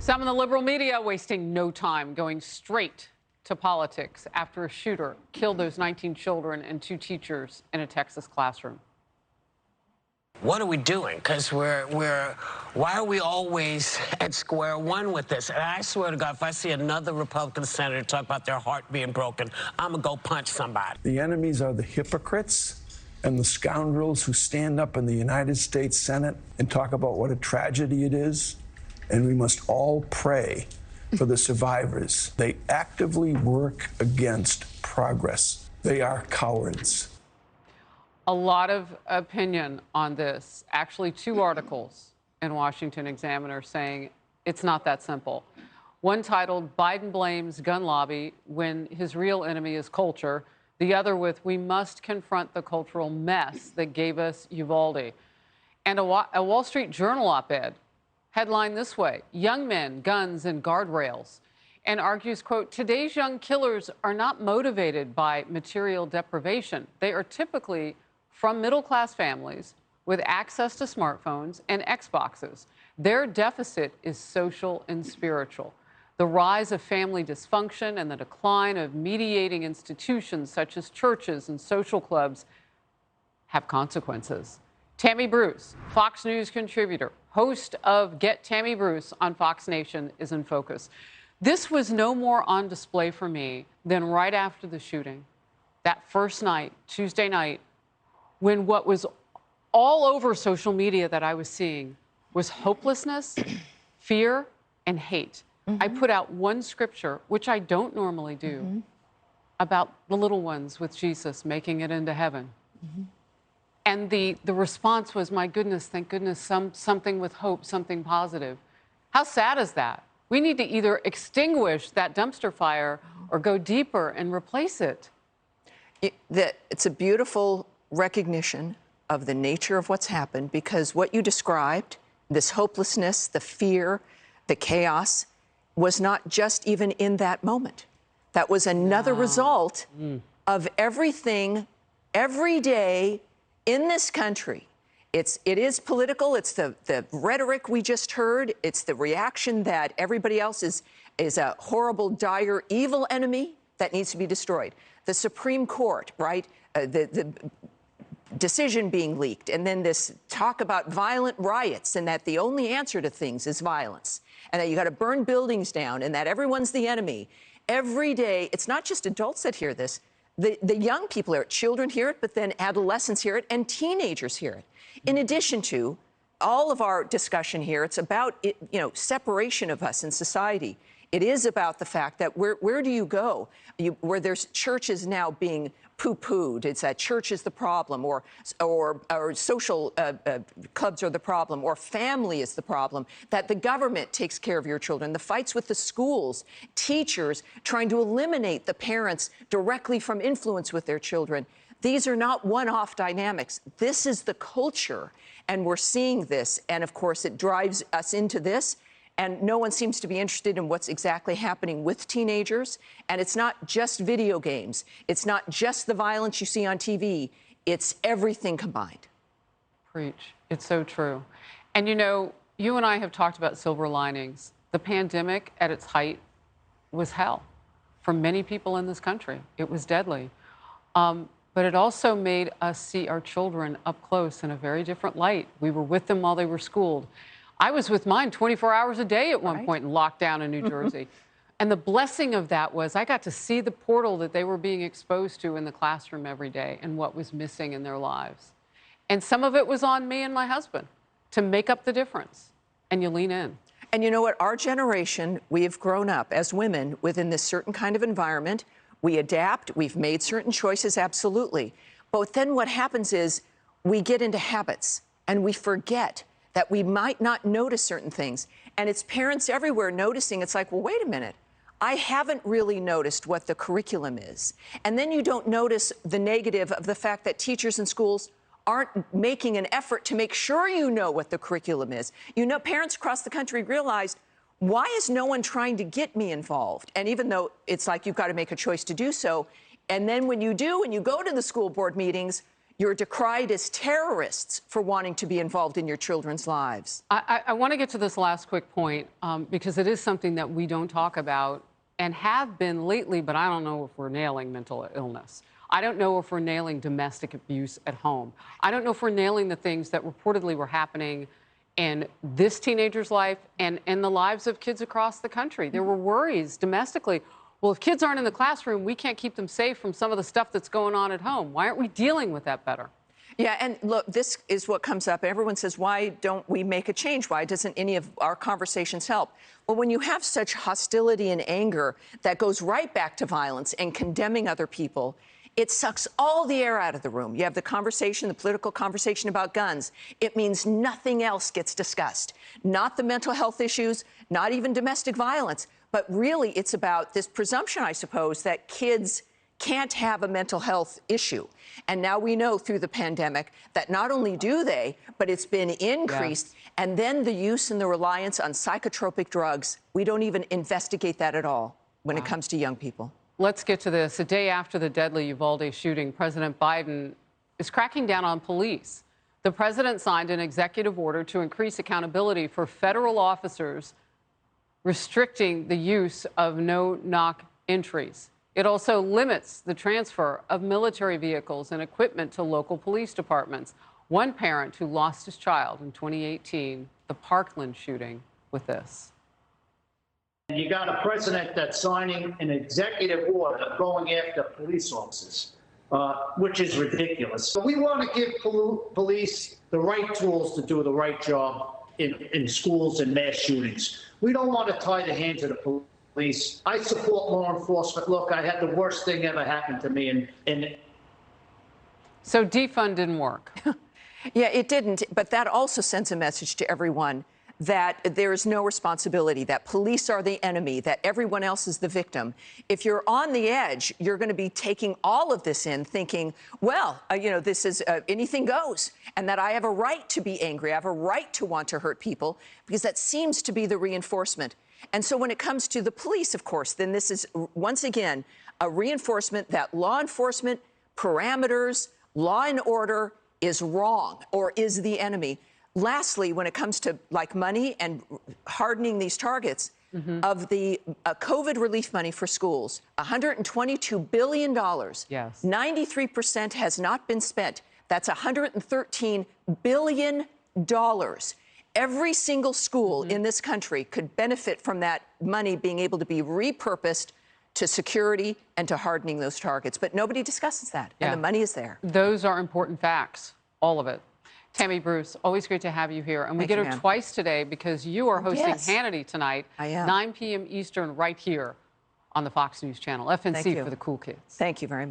Some in the liberal media wasting no time, going straight to politics after a shooter killed those 19 children and 2 teachers in a Texas classroom. What are we doing? Because why are we always at square one with this? And I swear to God, if I see another Republican senator talk about their heart being broken, I'm going to go punch somebody. The enemies are the hypocrites and the scoundrels who stand up in the United States Senate and talk about what a tragedy it is. And we must all pray for the survivors. They actively work against progress. They are cowards. A lot of opinion on this. Actually, 2 articles in Washington Examiner saying it's not that simple. One titled, "Biden Blames Gun Lobby When His Real Enemy is Culture." The other with, "We Must Confront the Cultural Mess That Gave Us Uvalde." And a Wall Street Journal op-ed headlined this way, "Young Men, Guns, and Guardrails," and argues, quote, "Today's young killers are not motivated by material deprivation. They are typically from middle-class families with access to smartphones and Xboxes. Their deficit is social and spiritual. The rise of family dysfunction and the decline of mediating institutions such as churches and social clubs have consequences." Tammy Bruce, Fox News contributor, host of Get Tammy Bruce on Fox Nation, is in focus. This was no more on display for me than right after the shooting, that first night, Tuesday night, when what was all over social media that I was seeing was hopelessness, fear, and hate. I put out one scripture, which I don't normally do, about the little ones with Jesus making it into heaven. And the response was, my goodness, thank goodness, something with hope, something positive. How sad is that? We need to either extinguish that dumpster fire or go deeper and replace it. It's a beautiful recognition of the nature of what's happened, because what you described, this hopelessness, the fear, the chaos, was not just even in that moment. That was another result of everything, every day, in this country. It is political. It's the rhetoric we just heard. It's the reaction that everybody else is a horrible, dire, evil enemy that needs to be destroyed. The Supreme Court, right? The decision being leaked, and then this talk about violent riots, and that the only answer to things is violence, and that you got to burn buildings down, and that everyone's the enemy. Every day, it's not just adults that hear this. The young people hear it, children hear it, but then adolescents hear it, and teenagers hear it. In addition to all of our discussion here, it's about separation of us in society. It is about the fact that where do you go? Where there's churches now being poo-pooed. It's that church is the problem, or social clubs are the problem, or family is the problem, that the government takes care of your children, the fights with the schools, teachers trying to eliminate the parents directly from influence with their children. These are not one-off dynamics. This is the culture, and we're seeing this, and of course it drives us into this. And no one seems to be interested in what's exactly happening with teenagers. And it's not just video games. It's not just the violence you see on TV. It's everything combined. Preach. It's so true. And you and I have talked about silver linings. The pandemic at its height was hell for many people in this country. It was deadly. But it also made us see our children up close in a very different light. We were with them while they were schooled. I was with mine 24 hours a day at one point in lockdown in New Jersey. And the blessing of that was I got to see the portal that they were being exposed to in the classroom every day and what was missing in their lives. And some of it was on me and my husband to make up the difference. And you lean in. And you know what? Our generation, we have grown up as women within this certain kind of environment. We adapt. We've made certain choices, absolutely. But then what happens is we get into habits and we forget that we might not notice certain things. And it's parents everywhere noticing. It's like, well, wait a minute. I haven't really noticed what the curriculum is. And then you don't notice the negative of the fact that teachers in schools aren't making an effort to make sure you know what the curriculum is. Parents across the country realized, why is no one trying to get me involved? And even though it's like you've got to make a choice to do so, and then when you do, and you go to the school board meetings, You're decried as terrorists for wanting to be involved in your children's lives. I want to get to this last quick point because it is something that we don't talk about and have been lately, but I don't know if we're nailing mental illness. I don't know if we're nailing domestic abuse at home. I don't know if we're nailing the things that reportedly were happening in this teenager's life and in the lives of kids across the country. There were worries domestically. Well, if kids aren't in the classroom, we can't keep them safe from some of the stuff that's going on at home. Why aren't we dealing with that better? Yeah, and look, this is what comes up. Everyone says, why don't we make a change? Why doesn't any of our conversations help? Well, when you have such hostility and anger that goes right back to violence and condemning other people, it sucks all the air out of the room. You have the conversation, the political conversation about guns. It means nothing else gets discussed. Not the mental health issues, not even domestic violence. But really, it's about this presumption, I suppose, that kids can't have a mental health issue. And now we know through the pandemic that not only do they, but it's been increased. Yeah. And then the use and the reliance on psychotropic drugs, we don't even investigate that at all when it comes to young people. Let's get to this. A day after the deadly Uvalde shooting, President Biden is cracking down on police. The president signed an executive order to increase accountability for federal officers restricting the use of no-knock entries. It also limits the transfer of military vehicles and equipment to local police departments. One parent who lost his child in 2018, the Parkland shooting, with this. You got a president that's signing an executive order going after police officers, which is ridiculous. So we want to give police the right tools to do the right job in schools and mass shootings. We don't want to tie the hands of the police. I support law enforcement. Look, I had the worst thing ever happen to me. So defund didn't work. Yeah, it didn't. But that also sends a message to everyone that there is no responsibility, that police are the enemy, that everyone else is the victim. If you're on the edge, you're going to be taking all of this in, thinking, well, this is anything goes, and that I have a right to be angry. I have a right to want to hurt people, because that seems to be the reinforcement. And so when it comes to the police, of course, then this is, once again, a reinforcement that law enforcement parameters, law and order is wrong or is the enemy. Lastly, when it comes to like money and hardening these targets of the COVID relief money for schools, $122 billion. Yes. 93% has not been spent. That's $113 billion. Every single school in this country could benefit from that money being able to be repurposed to security and to hardening those targets. But nobody discusses that, and the money is there. Those are important facts, all of it. Tammy Bruce, always great to have you here. And we get her twice today because you are hosting Hannity tonight, 9 p.m. Eastern, right here on the Fox News Channel. FNC for the cool kids. Thank you very much.